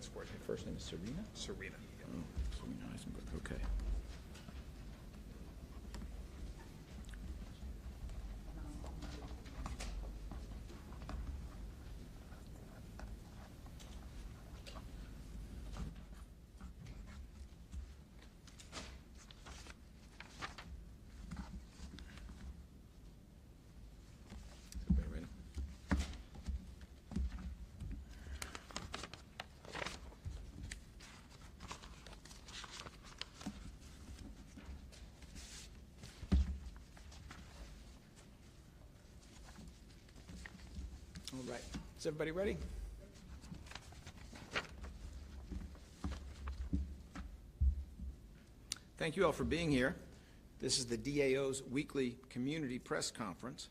witness coordinator. First name is Serena? Serena. Oh, Serena Eisenberg, okay. Everybody ready? All right. Is everybody ready? Thank you all for being here. This is the DAO's weekly community press conference.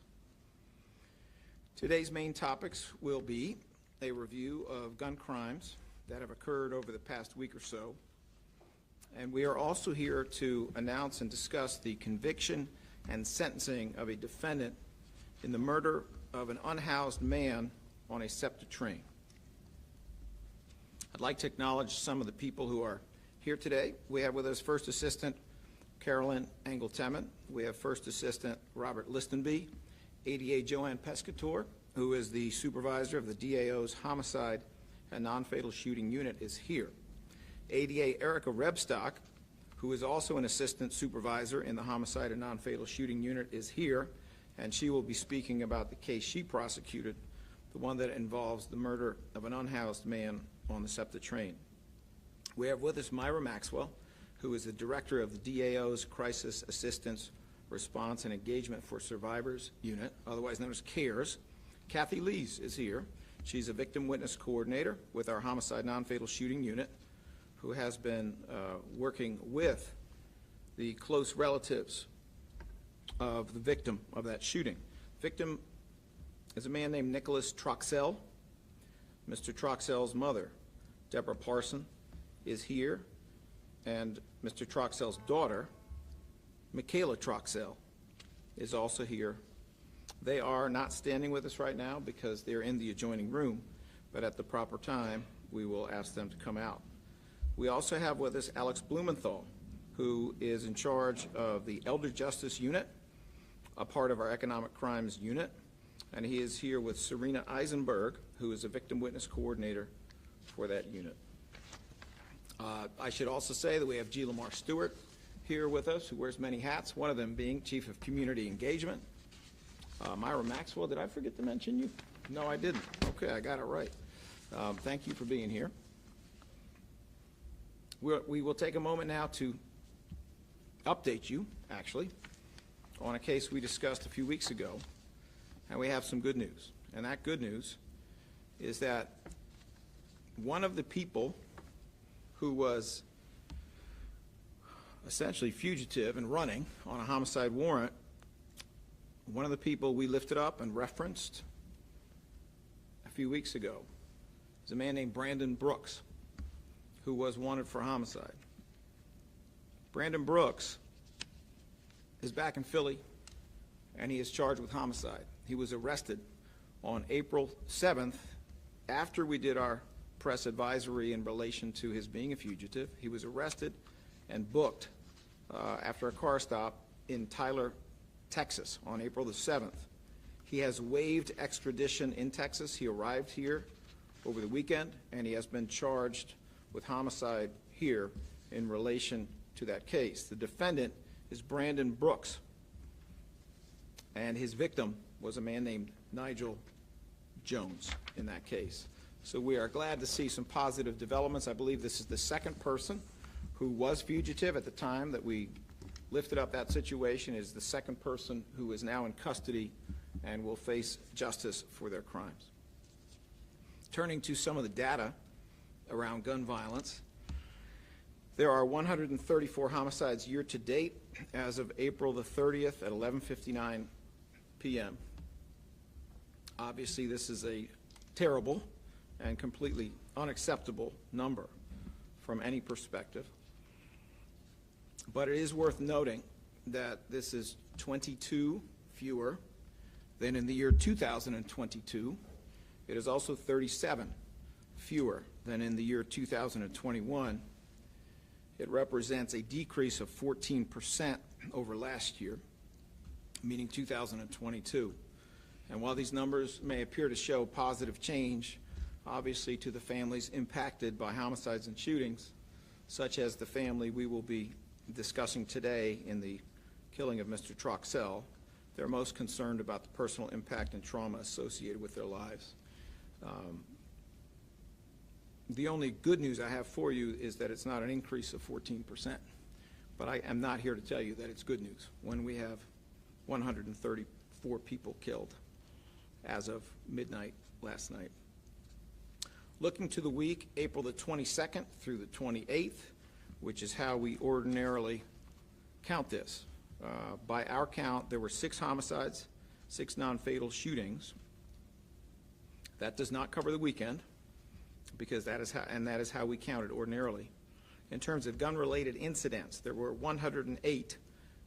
Today's main topics will be a review of gun crimes that have occurred over the past week or so. And we are also here to announce and discuss the conviction and sentencing of a defendant in the murder of an unhoused man on a SEPTA train. I'd like to acknowledge some of the people who are here today. We have with us First Assistant Carolyn Engelteman. We have First Assistant Robert Listenby. ADA Joanne Pescator, who is the supervisor of the DAO's Homicide and Non-Fatal Shooting Unit, is here. ADA Erica Rebstock, who is also an assistant supervisor in the Homicide and Non-Fatal Shooting Unit, is here, and she will be speaking about the case she prosecuted, the one that involves the murder of an unhoused man on the SEPTA train. We have with us Myra Maxwell, who is the director of the DAO's Crisis Assistance, Response, and Engagement for Survivors Unit, otherwise known as CARES. Kathy Lees is here. She's a victim witness coordinator with our Homicide Non-Fatal Shooting Unit, who has been working with the close relatives of the victim of that shooting. Victim is a man named Nicholas Troxell. Mr. Troxell's mother, Deborah Parson, is here, and Mr. Troxell's daughter, Michaela Troxell, is also here. They are not standing with us right now because they're in the adjoining room, but at the proper time, we will ask them to come out. We also have with us Alex Blumenthal, who is in charge of the Elder Justice Unit, a part of our Economic Crimes Unit, and he is here with Serena Eisenberg, who is a victim witness coordinator for that unit. I should also say that we have G. Lamar Stewart here with us, who wears many hats, one of them being Chief of Community Engagement. Myra Maxwell, did I forget to mention you? No, I didn't. Okay, I got it right. Thank you for being here. We will take a moment now to update you, actually, on a case we discussed a few weeks ago, and we have some good news. And that good news is that one of the people who was essentially fugitive and running on a homicide warrant, one of the people we lifted up and referenced a few weeks ago is a man named Brandon Brooks, who was wanted for homicide. Brandon Brooks is back in Philly, and he is charged with homicide. He was arrested on April 7th after we did our press advisory in relation to his being a fugitive. He was arrested and booked after a car stop in Tyler, Texas on April the 7th. He has waived extradition in Texas. He arrived here over the weekend, and he has been charged with homicide here in relation to that case. The defendant is Brandon Brooks, and his victim was a man named Nigel Jones in that case. So we are glad to see some positive developments. I believe this is the second person who was fugitive at the time that we lifted up that situation. It is the second person who is now in custody and will face justice for their crimes. Turning to some of the data around gun violence, there are 134 homicides year to date as of April the 30th at 11:59 p.m. Obviously, this is a terrible and completely unacceptable number from any perspective. But it is worth noting that this is 22 fewer than in the year 2022. It is also 37 fewer than in the year 2021. It represents a decrease of 14% over last year, meaning 2022. And while these numbers may appear to show positive change, obviously to the families impacted by homicides and shootings, such as the family we will be discussing today in the killing of Mr. Troxell, they're most concerned about the personal impact and trauma associated with their lives. The only good news I have for you is that it's not an increase of 14%, but I am not here to tell you that it's good news when we have 134 people killed as of midnight last night. Looking to the week, April the 22nd through the 28th, which is how we ordinarily count this. By our count, there were 6 homicides, 6 non-fatal shootings. That does not cover the weekend, because that is how we count it ordinarily. In terms of gun-related incidents, there were 108.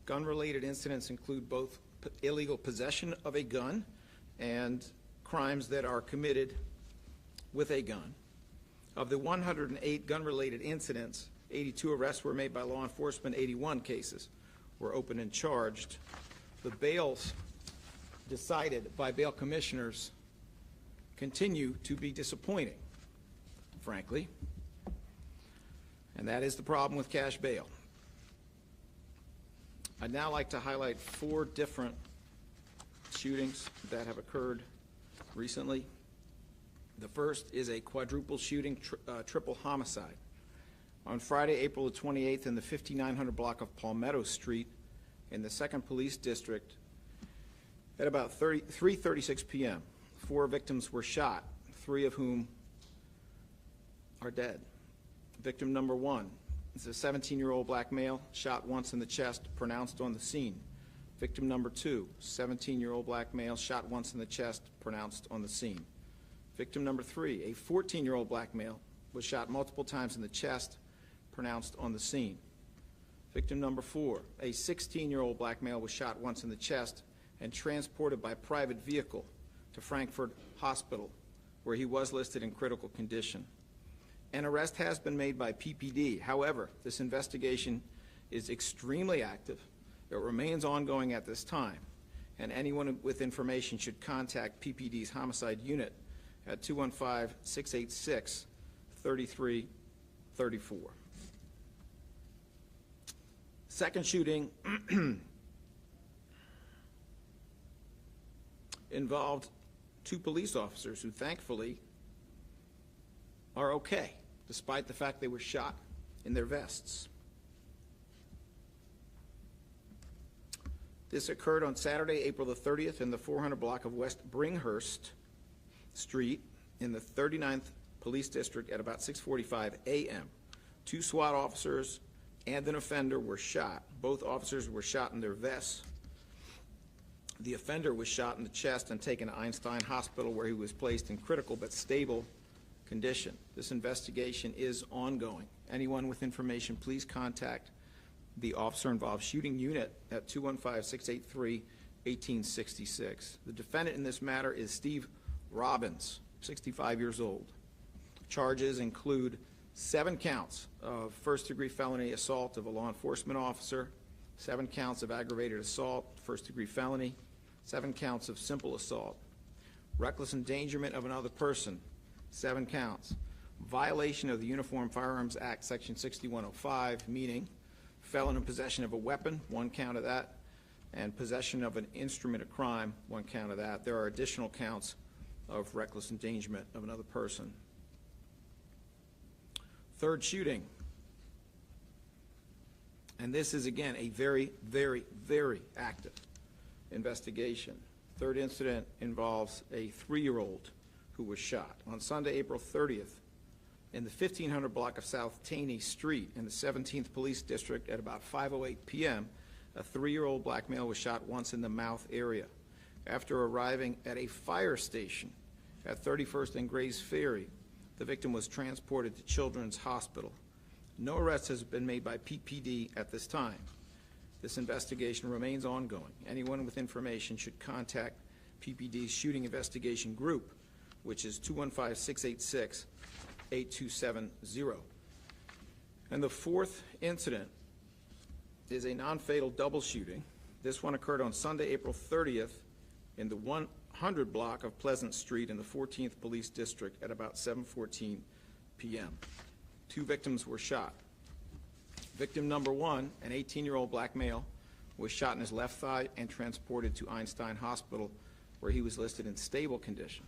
Gun-related incidents include both illegal possession of a gun and crimes that are committed with a gun. Of the 108 gun-related incidents, 82 arrests were made by law enforcement, 81 cases were opened and charged. The bails decided by bail commissioners continue to be disappointing, frankly, and that is the problem with cash bail. I'd now like to highlight 4 different shootings that have occurred recently. The first is a quadruple shooting, triple homicide. On Friday, April the 28th, in the 5900 block of Palmetto Street in the 2nd Police District, at about 3:36 p.m., 4 victims were shot, 3 of whom are dead. Victim number 1 is a 17-year-old black male, shot once in the chest, pronounced on the scene. Victim number 2, 17-year-old black male, shot once in the chest, pronounced on the scene. Victim number 3, a 14-year-old black male, was shot multiple times in the chest, pronounced on the scene. Victim number 4, a 16-year-old black male, was shot once in the chest and transported by private vehicle to Frankfurt Hospital, where he was listed in critical condition. An arrest has been made by PPD. However, this investigation is extremely active. It remains ongoing at this time, and anyone with information should contact PPD's homicide unit at 215-686-3334. Second shooting involved 2 police officers who thankfully are okay, despite the fact they were shot in their vests. This occurred on Saturday, April the 30th, in the 400 block of West Bringhurst Street in the 39th Police District at about 6:45 a.m. 2 SWAT officers and an offender were shot. Both officers were shot in their vests. The offender was shot in the chest and taken to Einstein Hospital, where he was placed in critical but stable condition. This investigation is ongoing. Anyone with information, please contact the officer-involved shooting unit at 215-683-1866. The defendant in this matter is Steve Robbins, 65 years old. Charges include 7 counts of first-degree felony assault of a law enforcement officer, 7 counts of aggravated assault, first-degree felony, 7 counts of simple assault, reckless endangerment of another person, 7 counts, violation of the Uniform Firearms Act, Section 6105, meaning felon in possession of a weapon, 1 count of that, and possession of an instrument of crime, 1 count of that. There are additional counts of reckless endangerment of another person. Third shooting, and this is again a very, very, very active investigation. Third incident involves a 3-year-old who was shot on Sunday, April 30th, in the 1500 block of South Taney Street in the 17th Police District at about 5:08 p.m. A 3-year-old black male was shot once in the mouth area. After arriving at a fire station at 31st and Grays Ferry, the victim was transported to Children's Hospital. No arrest has been made by PPD at this time. This investigation remains ongoing. Anyone with information should contact PPD's Shooting Investigation Group, which is 215-686-3334. 8270. And the fourth incident is a non-fatal double shooting. This one occurred on Sunday, April 30th in the 100 block of Pleasant Street in the 14th Police District at about 7:14 p.m. 2 victims were shot. Victim number 1, an 18-year-old black male, was shot in his left thigh and transported to Einstein Hospital, where he was listed in stable condition.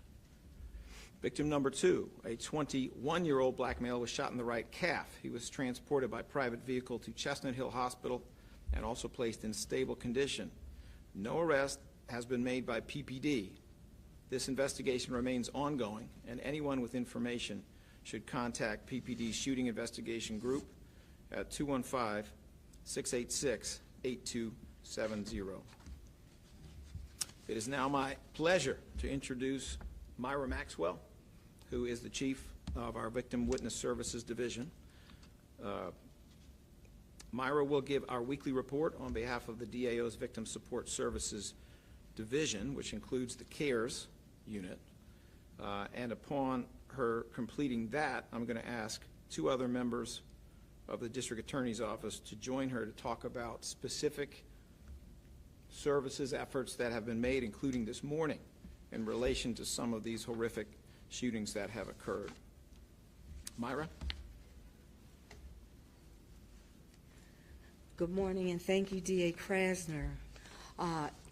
Victim number 2, a 21-year-old black male, was shot in the right calf. He was transported by private vehicle to Chestnut Hill Hospital and also placed in stable condition. No arrest has been made by PPD. This investigation remains ongoing, and anyone with information should contact PPD's Shooting Investigation Group at 215-686-8270. It is now my pleasure to introduce Myra Maxwell, who is the Chief of our Victim Witness Services Division. Myra will give our weekly report on behalf of the DAO's Victim Support Services Division, which includes the CARES unit. And upon her completing that, I'm going to ask 2 other members of the District Attorney's Office to join her to talk about specific services efforts that have been made, including this morning, in relation to some of these horrific shootings that have occurred. Myra? Good morning, and thank you, DA Krasner.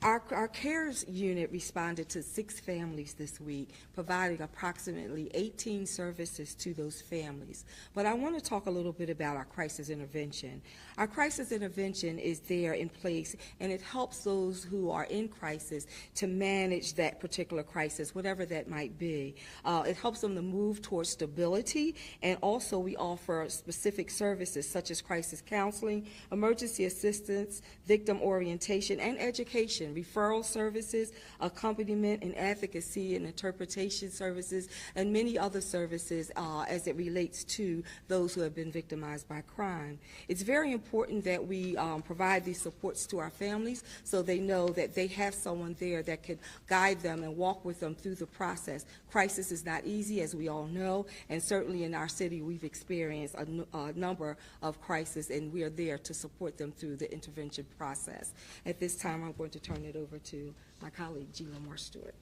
Our CARES unit responded to 6 families this week, providing approximately 18 services to those families. But I want to talk a little bit about our crisis intervention. Our crisis intervention is there in place, and it helps those who are in crisis to manage that particular crisis, whatever that might be. It helps them to move towards stability, and also we offer specific services such as crisis counseling, emergency assistance, victim orientation, and education, referral services, accompaniment and advocacy and interpretation services, and many other services as it relates to those who have been victimized by crime. It's very important that we provide these supports to our families so they know that they have someone there that can guide them and walk with them through the process. Crisis is not easy, as we all know, and certainly in our city we've experienced a number of crises, and we are there to support them through the intervention process. At this time, I'm going to turn it over to my colleague, G. Lamar Stewart.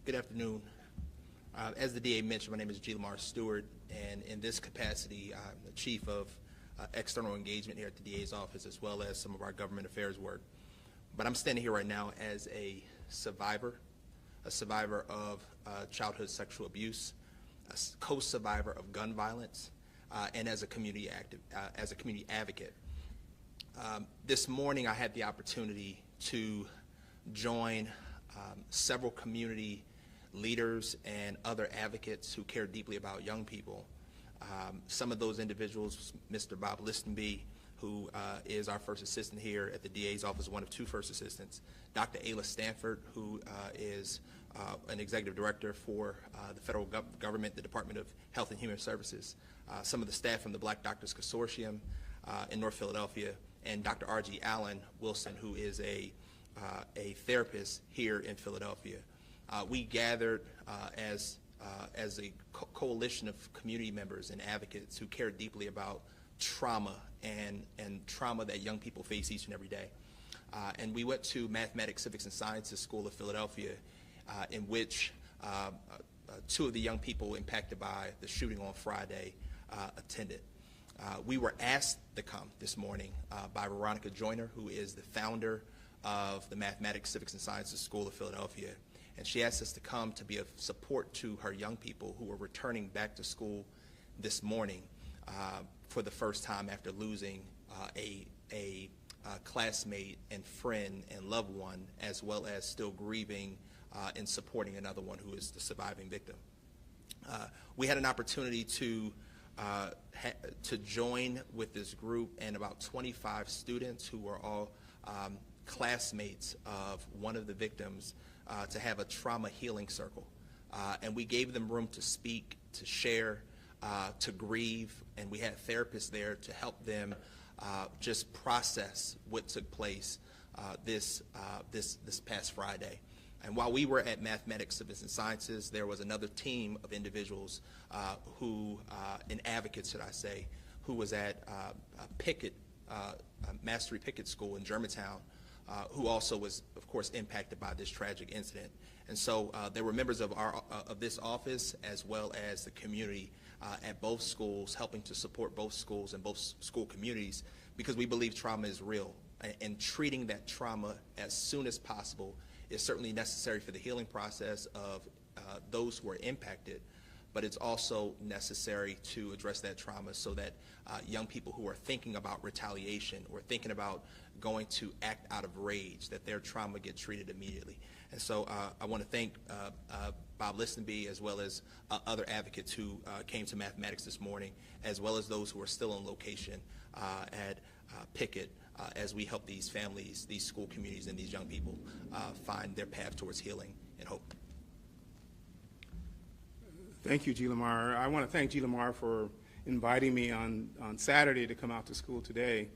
Good afternoon. As the DA mentioned, my name is G. Lamar Stewart, and in this capacity, I'm the Chief of External Engagement here at the DA's office, as well as some of our government affairs work. But I'm standing here right now as a survivor of childhood sexual abuse, a co-survivor of gun violence, and as a community advocate. This morning, I had the opportunity to join several community leaders and other advocates who care deeply about young people. Some of those individuals, Mr. Bob Listenby, who is our first assistant here at the DA's office, one of 2 first assistants, Dr. Ayla Stanford, who is an executive director for the federal government, the Department of Health and Human Services, some of the staff from the Black Doctors Consortium in North Philadelphia, and Dr. R.G. Allen Wilson, who is a therapist here in Philadelphia. We gathered as a coalition of community members and advocates who care deeply about trauma and trauma that young people face each and every day. And we went to Mathematics, Civics, and Sciences School of Philadelphia, in which 2 of the young people impacted by the shooting on Friday attended. We were asked to come this morning by Veronica Joyner, who is the founder of the Mathematics, Civics, and Sciences School of Philadelphia. And she asked us to come to be of support to her young people who are returning back to school this morning for the first time after losing a classmate and friend and loved one, as well as still grieving and supporting another one who is the surviving victim. We had an opportunity to join with this group and about 25 students who were all classmates of one of the victims to have a trauma healing circle. And we gave them room to speak, to share, to grieve, and we had therapists there to help them just process what took place this past Friday. And while we were at Mathematics, Civics, and Sciences, there was another team of individuals and advocates, should I say, who was at Pickett, Mastery Pickett School in Germantown, who also was, of course, impacted by this tragic incident. And so there were members of this office as well as the community at both schools, helping to support both schools and both school communities, because we believe trauma is real. And treating that trauma as soon as possible is certainly necessary for the healing process of those who are impacted, but it's also necessary to address that trauma so that young people who are thinking about retaliation or thinking about going to act out of rage, that their trauma get treated immediately. And so I want to thank Bob Listenby as well as other advocates who came to Mathematics this morning, as well as those who are still on location at Pickett, as we help these families, these school communities, and these young people find their path towards healing and hope. Thank you, G. Lamar. I want to thank G. Lamar for inviting me on Saturday to come out to school today.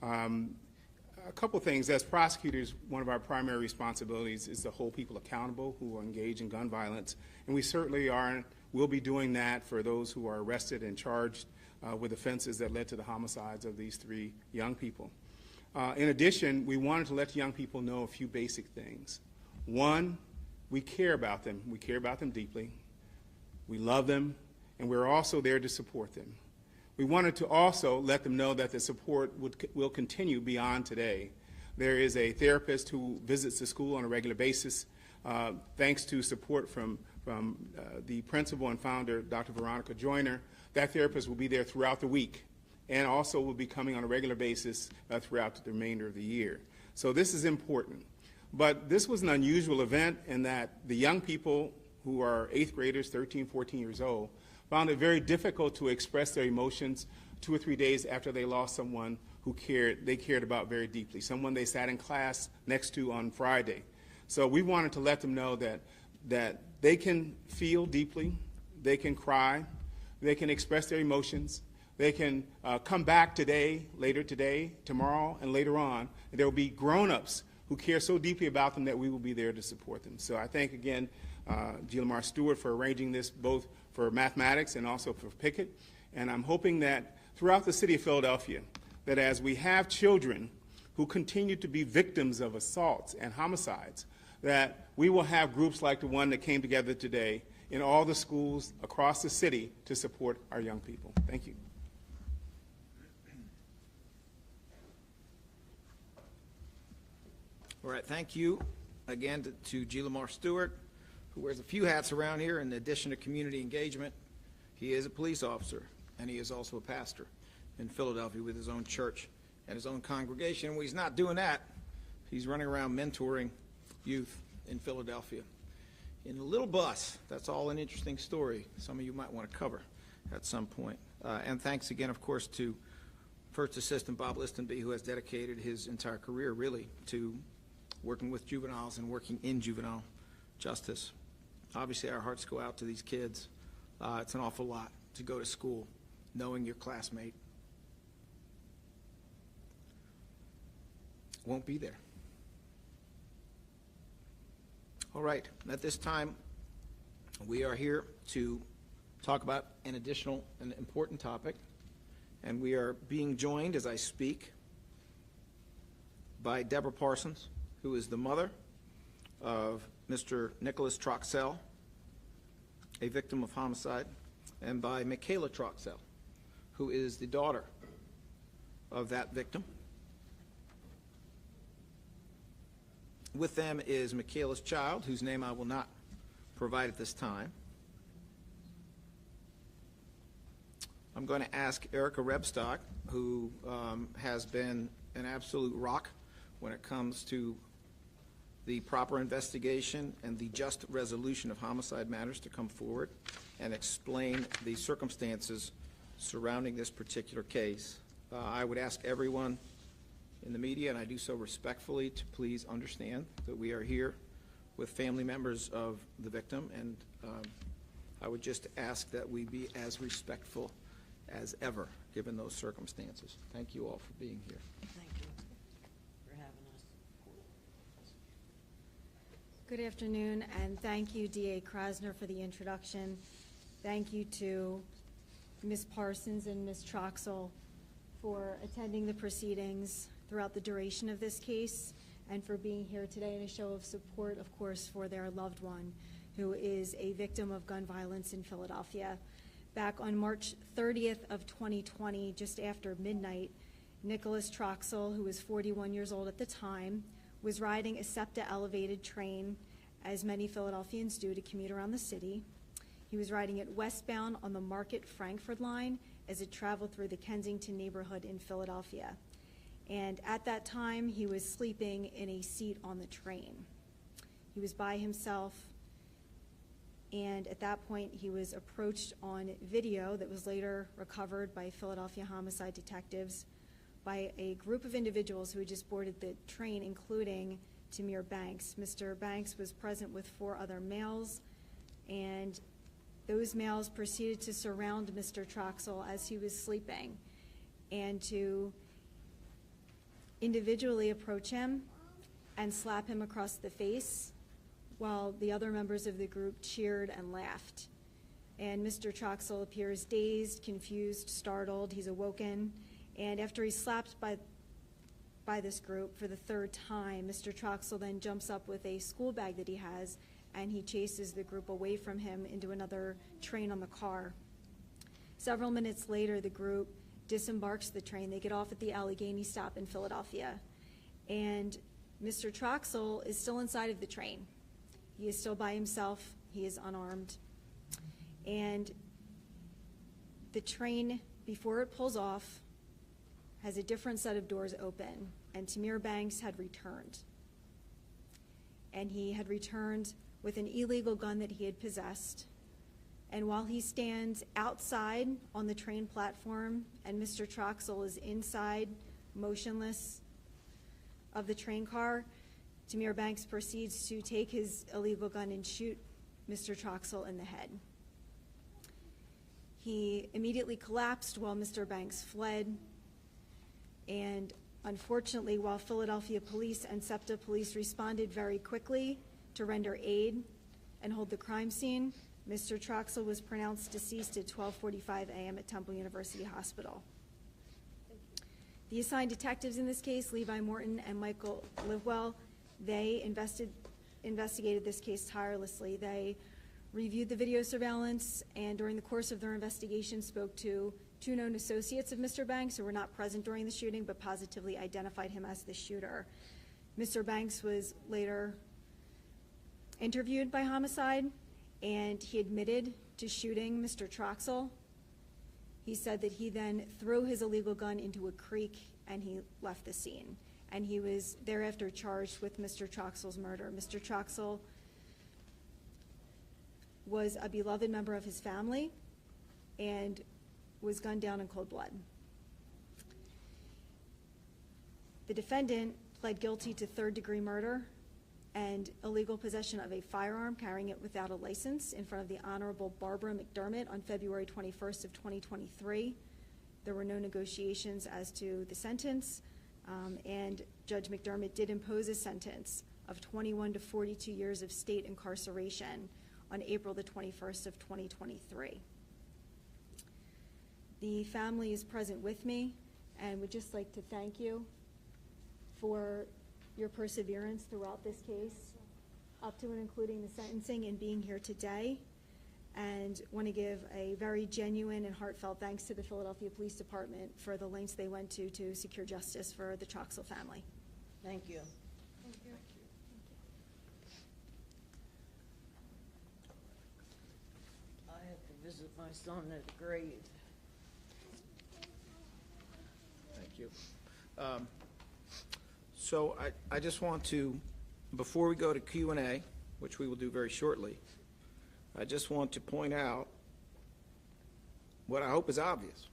A couple things. As prosecutors, one of our primary responsibilities is to hold people accountable who are engaged in gun violence, and we certainly will be doing that for those who are arrested and charged with offenses that led to the homicides of these 3 young people. In addition, we wanted to let young people know a few basic things. One, we care about them. We care about them deeply. We love them, and we're also there to support them. We wanted to also let them know that the support will continue beyond today. There is a therapist who visits the school on a regular basis, thanks to support from the principal and founder, Dr. Veronica Joyner. That therapist will be there throughout the week, and also will be coming on a regular basis throughout the remainder of the year. So this is important. But this was an unusual event in that the young people who are 8th graders, 13, 14 years old, found it very difficult to express their emotions 2 or 3 days after they lost someone who they cared about very deeply, someone they sat in class next to on Friday. So we wanted to let them know that they can feel deeply, they can cry, they can express their emotions, they can come back today, later today, tomorrow, and later on. And there will be grown-ups who care so deeply about them that we will be there to support them. So I thank again G. Lamar Stewart for arranging this, both for Mathematics and also for Pickett. And I'm hoping that throughout the city of Philadelphia, that as we have children who continue to be victims of assaults and homicides, that we will have groups like the one that came together today in all the schools across the city to support our young people. Thank you. All right, thank you again to G. Lamar Stewart, who wears a few hats around here. In addition to community engagement, he is a police officer, and he is also a pastor in Philadelphia with his own church and his own congregation. And when he's not doing that, he's running around mentoring youth in Philadelphia in a little bus. That's all an interesting story some of you might want to cover at some point. And thanks again, of course, to First Assistant Bob Listenby, who has dedicated his entire career, really, to working with juveniles and working in juvenile justice. Obviously, our hearts go out to these kids. It's an awful lot to go to school knowing your classmate won't be there. All right, at this time, we are here to talk about an important topic, and we are being joined as I speak by Deborah Parsons, who is the mother of Mr. Nicholas Troxell, a victim of homicide, and by Michaela Troxell, who is the daughter of that victim. With them is Michaela's child, whose name I will not provide at this time. I'm going to ask Erica Rebstock, who has been an absolute rock when it comes to the proper investigation and the just resolution of homicide matters, to come forward and explain the circumstances surrounding this particular case. I would ask everyone in the media, and I do so respectfully, to please understand that we are here with family members of the victim, and I would just ask that we be as respectful as ever, given those circumstances. Thank you all for being here. Thank you for having us. Good afternoon, and thank you, DA Krasner, for the introduction. Thank you to Ms. Parsons and Ms. Troxel for attending the proceedings throughout the duration of this case and for being here today in a show of support, of course, for their loved one who is a victim of gun violence in Philadelphia. Back on March 30th of 2020, just after midnight, Nicholas Troxel, who was 41 years old at the time, was riding a SEPTA elevated train, as many Philadelphians do, to commute around the city. He was riding it westbound on the Market-Frankford line as it traveled through the Kensington neighborhood in Philadelphia. And at that time, he was sleeping in a seat on the train. He was by himself, and at that point, he was approached on video that was later recovered by Philadelphia homicide detectives by a group of individuals who had just boarded the train, including Tamir Banks. Mr. Banks was present with 4 other males, and those males proceeded to surround Mr. Troxel as he was sleeping and to individually approach him and slap him across the face while the other members of the group cheered and laughed. And Mr. Troxel appears dazed, confused, startled. He's awoken. And after he's slapped by this group for the 3rd time, Mr. Troxel then jumps up with a school bag that he has, and he chases the group away from him into another train on the car. Several minutes later, the group disembarks the train. They get off at the Allegheny stop in Philadelphia. And Mr. Troxel is still inside of the train. He is still by himself. He is unarmed. And the train, before it pulls off, has a different set of doors open, and Tamir Banks had returned. And he had returned with an illegal gun that he had possessed. And while he stands outside on the train platform and Mr. Troxel is inside, motionless, of the train car, Tamir Banks proceeds to take his illegal gun and shoot Mr. Troxel in the head. He immediately collapsed while Mr. Banks fled. And unfortunately, while Philadelphia police and SEPTA police responded very quickly to render aid and hold the crime scene, Mr. Troxel was pronounced deceased at 12:45 a.m. at Temple University Hospital. The assigned detectives in this case, Levi Morton and Michael Livewell, they investigated this case tirelessly. They reviewed the video surveillance, and during the course of their investigation spoke to 2 known associates of Mr. Banks who were not present during the shooting but positively identified him as the shooter. Mr. Banks was later interviewed by homicide, and he admitted to shooting Mr. Troxel. He said that he then threw his illegal gun into a creek and he left the scene. And he was thereafter charged with Mr. Troxel's murder. Mr. Troxel was a beloved member of his family and was gunned down in cold blood. The defendant pled guilty to 3rd-degree murder and illegal possession of a firearm, carrying it without a license, in front of the Honorable Barbara McDermott on February 21st of 2023. There were no negotiations as to the sentence, and Judge McDermott did impose a sentence of 21 to 42 years of state incarceration on April the 21st of 2023. The family is present with me and would just like to thank you for your perseverance throughout this case, up to and including the sentencing, and being here today. And want to give a very genuine and heartfelt thanks to the Philadelphia Police Department for the lengths they went to secure justice for the Troxel family. Thank you. Thank you. I have to visit my son at the grave. Thank you. So I just want to, before we go to Q&A, which we will do very shortly, I just want to point out what I hope is obvious,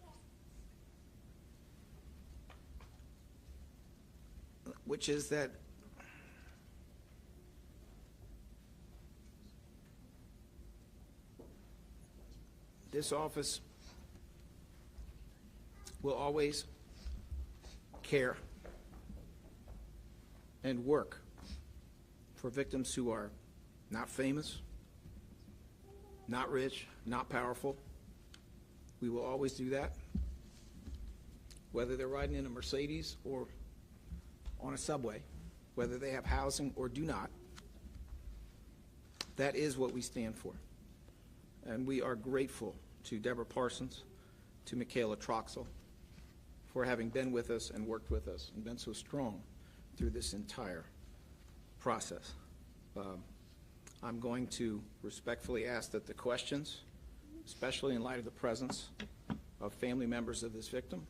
which is that this office will always care and work for victims who are not famous, not rich, not powerful. We will always do that, whether they're riding in a Mercedes or on a subway, whether they have housing or do not. That is what we stand for. And we are grateful to Deborah Parsons, to Michaela Troxel, for having been with us and worked with us and been so strong through this entire process. I'm going to respectfully ask that the questions, especially in light of the presence of family members of this victim,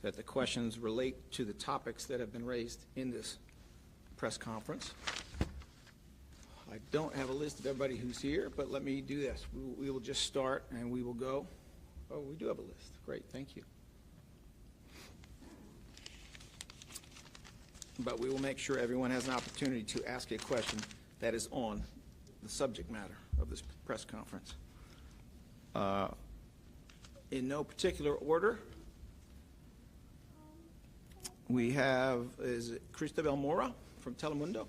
that the questions relate to the topics that have been raised in this press conference. I don't have a list of everybody who's here, but let me do this. We will just start and we will go. Oh, we do have a list. Great, thank you. But we will make sure everyone has an opportunity to ask a question that is on the subject matter of this press conference. In no particular order, we have, is it Cristabel Mora from Telemundo?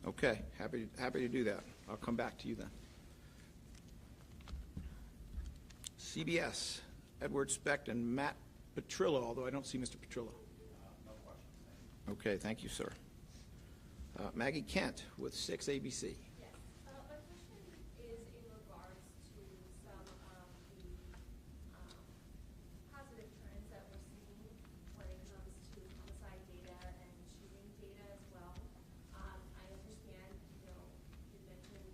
Okay, happy to do that. I'll come back to you then. CBS, Edward Specht and Matt Petrillo, although I don't see Mr. Petrillo. No questions. Okay, thank you, sir. Maggie Kent with 6 ABC. Yes. My question is in regards to some of the positive trends that we're seeing when it comes to homicide data and shooting data as well. I understand, you mentioned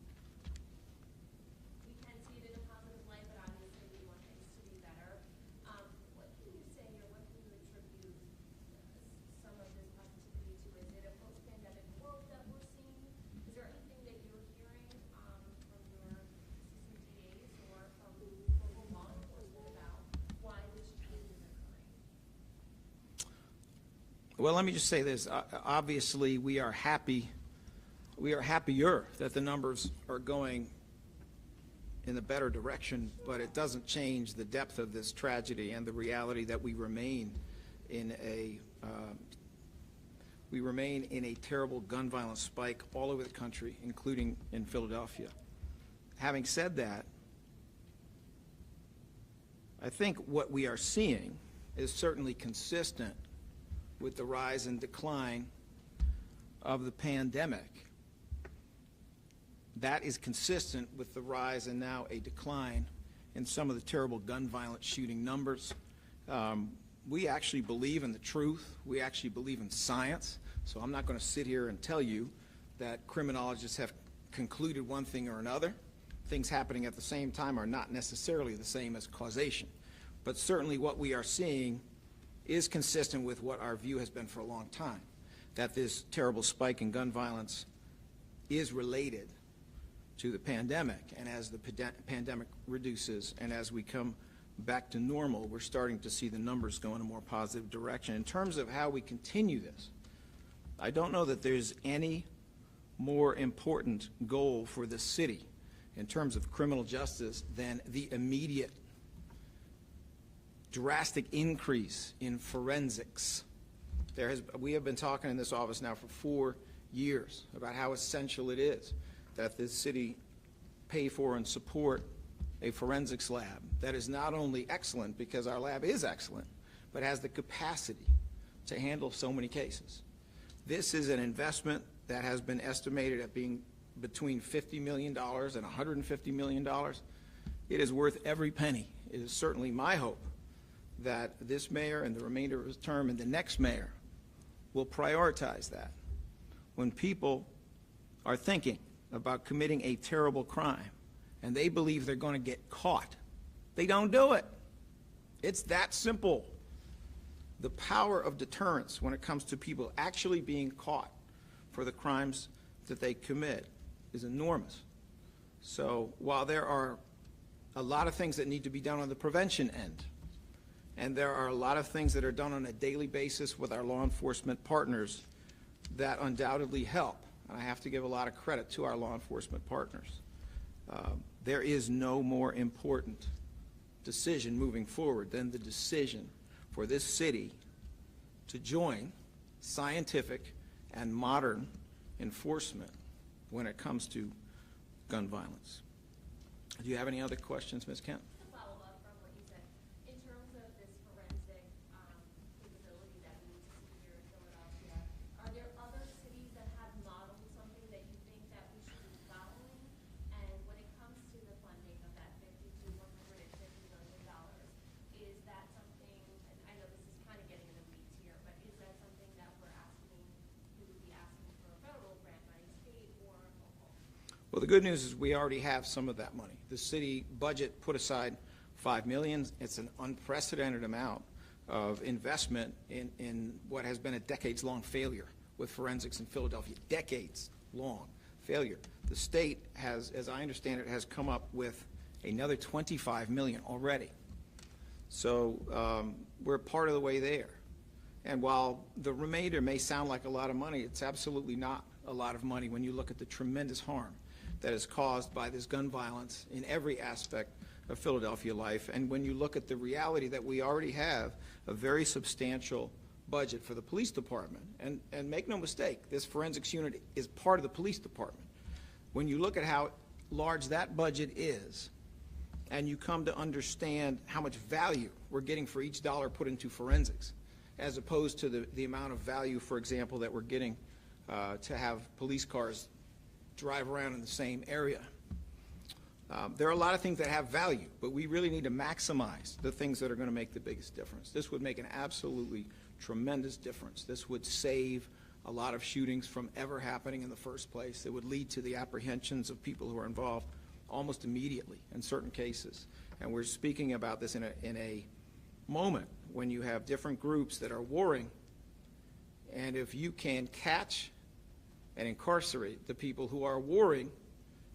we can see it in a positive light, but obviously we want things to be better. What can you say, or what can you attribute some of this positivity to? Is it a post-pandemic world that we're seeing? Is there anything that you're hearing from your assistant DAs or from local law enforcement about why this change is occurring? Well, let me just say this. Obviously, we are happy. We are happier that the numbers are going in the better direction, but it doesn't change the depth of this tragedy and the reality that we remain in a terrible gun violence spike all over the country, including in Philadelphia. Having said that, I think what we are seeing is certainly consistent with the rise and decline of the pandemic. That is consistent with the rise and now a decline in some of the terrible gun violence shooting numbers. We actually believe in the truth. We actually believe in science. So I'm not going to sit here and tell you that criminologists have concluded one thing or another. Things happening at the same time are not necessarily the same as causation. But certainly what we are seeing is consistent with what our view has been for a long time, that this terrible spike in gun violence is related to the pandemic. And as the pandemic reduces and as we come back to normal, we're starting to see the numbers go in a more positive direction. In terms of how we continue this, I don't know that there's any more important goal for the city in terms of criminal justice than the immediate drastic increase in forensics. We have been talking in this office now for 4 years about how essential it is that this city pay for and support a forensics lab that is not only excellent because our lab is excellent, but has the capacity to handle so many cases. This is an investment that has been estimated at being between $50 million and $150 million. It is worth every penny. It is certainly my hope that this mayor and the remainder of his term and the next mayor will prioritize that. When people are thinking about committing a terrible crime and they believe they're going to get caught, they don't do it. It's that simple. The power of deterrence when it comes to people actually being caught for the crimes that they commit is enormous. So while there are a lot of things that need to be done on the prevention end, and there are a lot of things that are done on a daily basis with our law enforcement partners that undoubtedly help, and I have to give a lot of credit to our law enforcement partners, there is no more important decision moving forward than the decision for this city to join scientific and modern enforcement when it comes to gun violence. Do you have any other questions, Ms. Kent? To follow up from what you said, in terms of this forensic capability that we need to see here in Philadelphia, are there other cities that have modeled something that you think that we should be following? And when it comes to the funding of that $50 to $150 million, is that something, and I know this is kind of getting in the weeds here, but is that something that we're asking, we would be asking for federal grant money, state or local? Well, the good news is we already have some of that money. The city budget put aside $5 million. It's an unprecedented amount of investment in what has been a decades-long failure with forensics in Philadelphia. Decades-long failure. The state has, as I understand it, has come up with another $25 million already. So we're part of the way there. And while the remainder may sound like a lot of money, it's absolutely not a lot of money when you look at the tremendous harm that is caused by this gun violence in every aspect of Philadelphia life. And when you look at the reality that we already have a very substantial budget for the police department, and make no mistake, this forensics unit is part of the police department. When you look at how large that budget is, and you come to understand how much value we're getting for each dollar put into forensics, as opposed to the amount of value, for example, that we're getting to have police cars drive around in the same area. There are a lot of things that have value, but we really need to maximize the things that are going to make the biggest difference. This would make an absolutely tremendous difference. This would save a lot of shootings from ever happening in the first place. It would lead to the apprehensions of people who are involved almost immediately in certain cases. And we're speaking about this in a moment when you have different groups that are warring, and if you can catch and incarcerate the people who are warring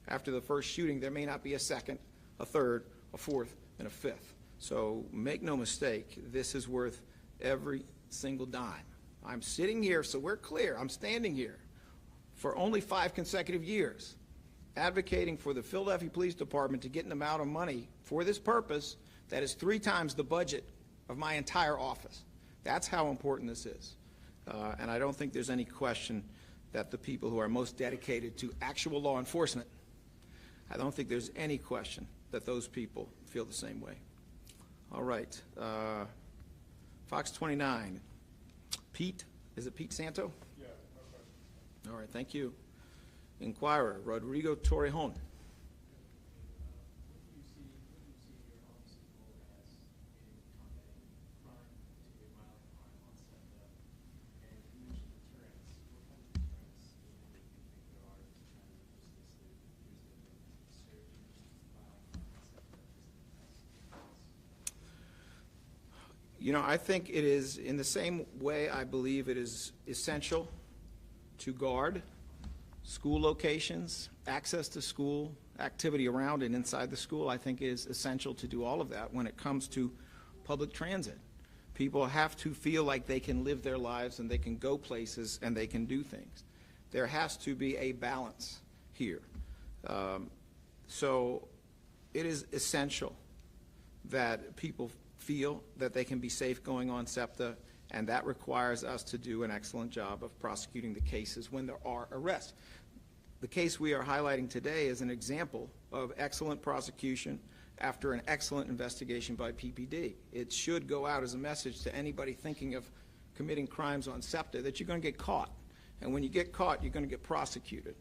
after the first shooting, there may not be a second, a third, a fourth, and a fifth. So make no mistake, this is worth every single dime. I'm sitting here, so we're clear, I'm standing here for only 5 consecutive years advocating for the Philadelphia Police Department to get an amount of money for this purpose that is 3 times the budget of my entire office. That's how important this is. And I don't think there's any question that the people who are most dedicated to actual law enforcement, I don't think there's any question that those people feel the same way. All right. Fox 29. Pete, is it Pete Santo? Yeah, no question. All right, thank you. Inquirer, Rodrigo Torrejon. You know, I think it is, in the same way I believe it is essential to guard school locations, access to school, activity around and inside the school, I think is essential to do all of that when it comes to public transit. People have to feel like they can live their lives and they can go places and they can do things. There has to be a balance here. So it is essential that people feel that they can be safe going on SEPTA, and that requires us to do an excellent job of prosecuting the cases when there are arrests. The case we are highlighting today is an example of excellent prosecution after an excellent investigation by PPD. It should go out as a message to anybody thinking of committing crimes on SEPTA that you're going to get caught. And when you get caught, you're going to get prosecuted.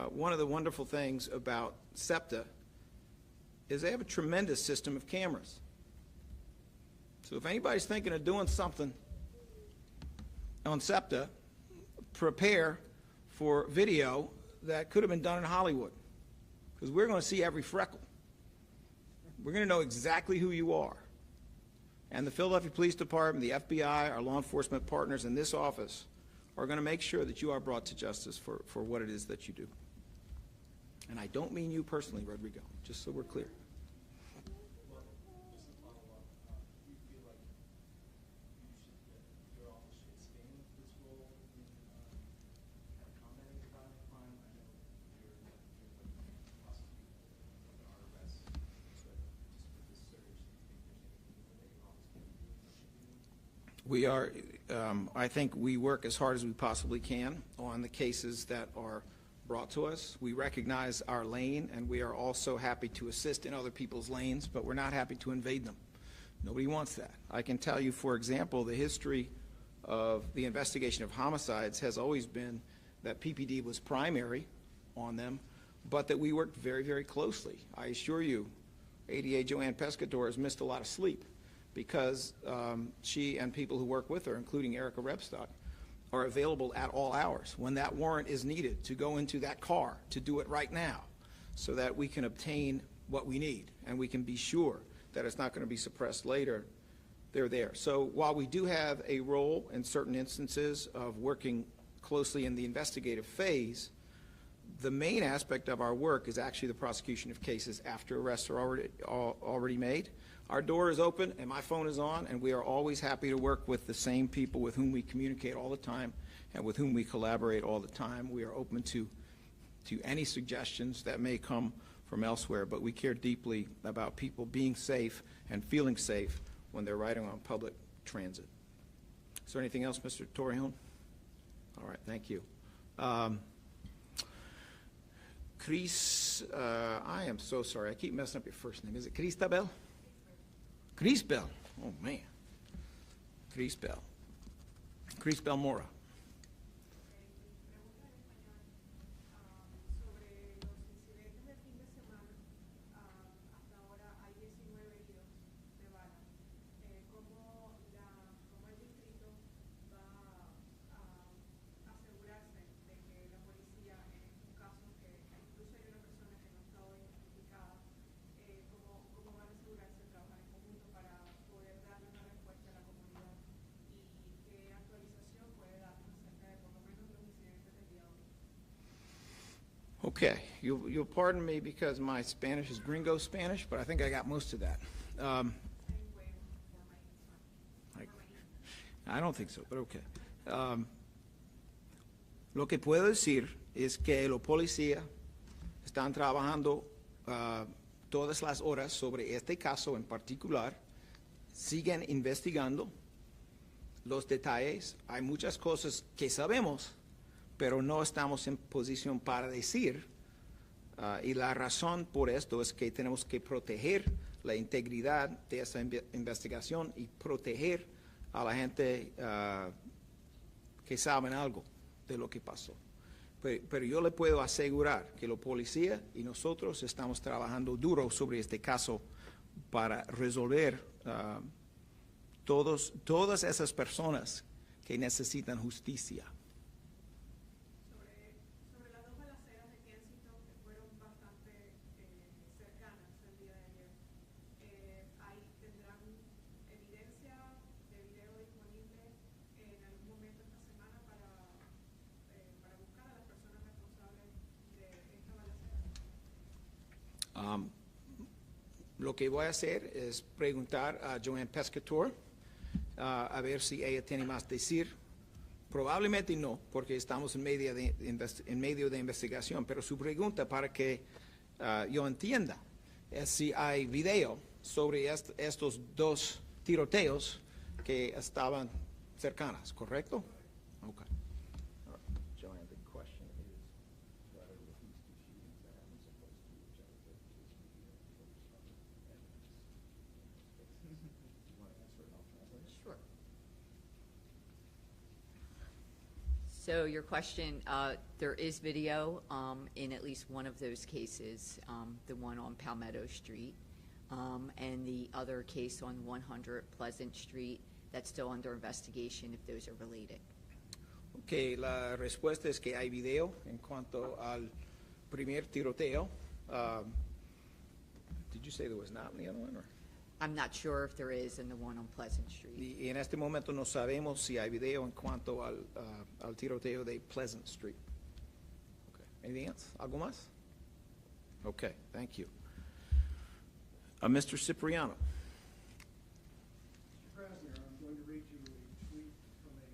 One of the wonderful things about SEPTA is they have a tremendous system of cameras. So if anybody's thinking of doing something on SEPTA, prepare for video that could have been done in Hollywood, because we're going to see every freckle. We're going to know exactly who you are. And the Philadelphia Police Department, the FBI, our law enforcement partners in this office are going to make sure that you are brought to justice for what it is that you do. And I don't mean you personally, Rodrigo, just so we're clear. Well, just to follow up, do you feel like your office should expand this role in combating violent crime? I know you're prosecuting our arrests, but just with this surge, do you think there's anything that your office can do or should be doing? We are I think we work as hard as we possibly can on the cases that are brought to us. We recognize our lane, and we are also happy to assist in other people's lanes, but we're not happy to invade them. Nobody wants that. I can tell you, for example, the history of the investigation of homicides has always been that PPD was primary on them, but that we worked very, very closely. I assure you, ADA Joanne Pescatore has missed a lot of sleep because she and people who work with her, including Erica Rebstock, are available at all hours when that warrant is needed to go into that car, to do it right now, so that we can obtain what we need and we can be sure that it's not going to be suppressed later. They're there. So while we do have a role in certain instances of working closely in the investigative phase, the main aspect of our work is actually the prosecution of cases after arrests are already made. Our door is open and my phone is on, and we are always happy to work with the same people with whom we communicate all the time and with whom we collaborate all the time. We are open to any suggestions that may come from elsewhere, but we care deeply about people being safe and feeling safe when they're riding on public transit. Is there anything else, Mr. Torrejon? All right, thank you. Chris, I am so sorry. I keep messing up your first name. Is it Cristabel? Crisbel. Oh, man. Crisbel. Crisbel Mora. Okay, you'll pardon me because my Spanish is gringo Spanish, but I think I got most of that. I don't think so, but okay. Lo que puedo decir es que los policías están trabajando todas las horas sobre este caso en particular, siguen investigando los detalles. Hay muchas cosas que sabemos, pero no estamos en posición para decir, y la razón por esto es que tenemos que proteger la integridad de esa investigación y proteger a la gente que saben algo de lo que pasó. Pero yo le puedo asegurar que los policías y nosotros estamos trabajando duro sobre este caso para resolver todas esas personas que necesitan justicia. Lo que voy a hacer es preguntar a Joanne Pescatore a ver si ella tiene más que decir. Probablemente no, porque estamos en medio de investigación, pero su pregunta para que yo entienda es si hay video sobre estos dos tiroteos que estaban cercanas, ¿correcto? Okay. All right. Joanne, the question is whether with these two shootings that happened so close to each other, that this video you want to answer it? I'll translate it. Sure. So your question, there is video in at least one of those cases, the one on Palmetto Street, and the other case on 100 Pleasant Street that's still under investigation if those are related. Okay, la respuesta es que hay video en cuanto al primer tiroteo. Did you say there was not in the other one? Or? I'm not sure if there is in the one on Pleasant Street. Y en este momento no sabemos si hay video en cuanto al tiroteo de Pleasant Street. Okay. Anything else? ¿Algo más? Okay, thank you. Mr. Cipriano. Mr. Krasner, I'm going to read you a tweet from a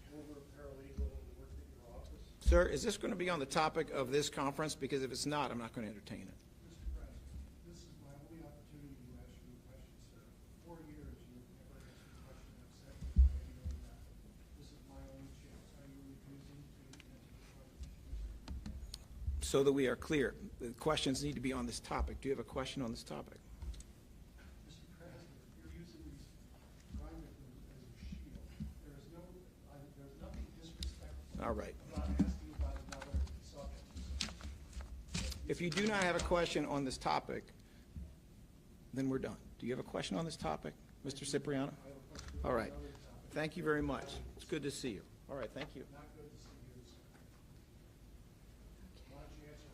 former paralegal who worked at your office. Sir, is this going to be on the topic of this conference? Because if it's not, I'm not going to entertain it. Mr. Krasner, this is my only opportunity to ask you a question, sir. For 4 years, you've never answered a question I've sent you by any other method. so that we are clear, the questions need to be on this topic. Do you have a question on this topic? Mr. Krasner, you're using these crime victims as a shield. There's nothing disrespectful All right. about asking about another subject. If you do not have a question on this topic, then we're done. Do you have a question on this topic, Mr. Cipriano? All right. Thank you very much. It's good to see you. All right, thank you. Not good to see you, sir. Why don't you answer